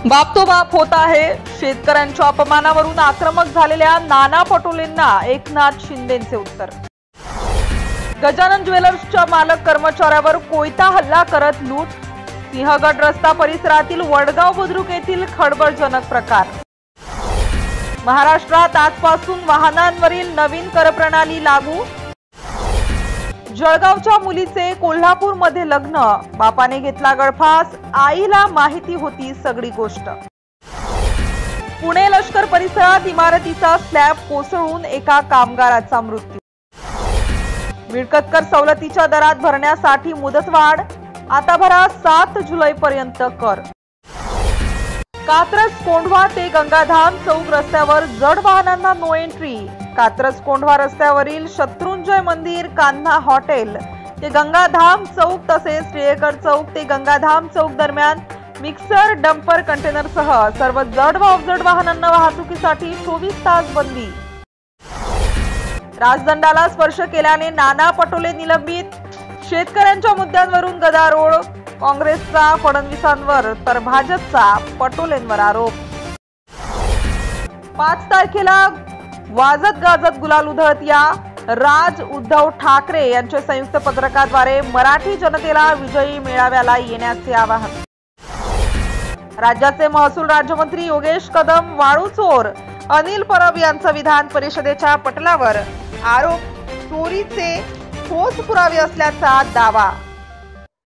बाप तो बाप होत आहे। शेतकऱ्यांच्या अपमानावरून आक्रमक झालेल्या नाना पटोलेंना एकनाथ शिंदेंचे उत्तर। गजानन ज्वेलर्सच्या मालक कर्मचाऱ्यावर कोयता हल्ला करत लूट। सिंहगड रस्ता परिसरातील वडगाव बुद्रुक येथील खळबळजनक प्रकार। महाराष्ट्रात आजपासून वाहनांवरील नवीन कर प्रणाली लागू। जळगावच्या मुलीचे कोल्हापूरमध्ये लग्न, बापाने घेतला गळफास, आईला माहिती होती सगळी गोष्ट। पुणे लष्कर परिसरात इमारतीचा स्लॅब कोसळून एका कामगाराचा मृत्यू। मिळकत कर सवलतीच्या दरात भरण्यासाठी मुदतवाढ, आता भरा 7 जुलैपर्यंत कर। कात्रज कोंढवा ते गंगाधाम चौक रस्त्यावर जड वाहनांना नो एंट्री। कात्रज कोंढवा रस्त्यावरील शत्रुंजय मंदिर, कान्हा हॉटेल ते गंगाधाम चौक तसेच टिळेकर चौक ते गंगाधाम चौक दरम्यान मिक्सर, डंपर, कंटेनरसह सर्व जड व अवजड वाहनांना वाहतुकीसाठी 24 तास बंदी। राजदंडाला स्पर्श केल्याने नाना पटोले निलंबित। शेतकऱ्यांच्या मुद्द्यांवरून गदारोळ, काँग्रेसचा फडणवीसांवर तर भाजपचा पटोलेंवर आरोप। 5 तारखेला वाजत गाजत गुलाल उधळत्या। राज उद्धव ठाकरे यांच्या संयुक्त पत्रकाद्वारे मराठी जनतेला विजयी मेळाव्याला येण्याचे आवाहन। राज्याचे महसूल राज्यमंत्री योगेश कदम वाळू चोर। अनिल परब यांचा विधान परिषदेच्या पटलावर आरोप, चोरीचे ठोस पुरावे असल्याचा दावा।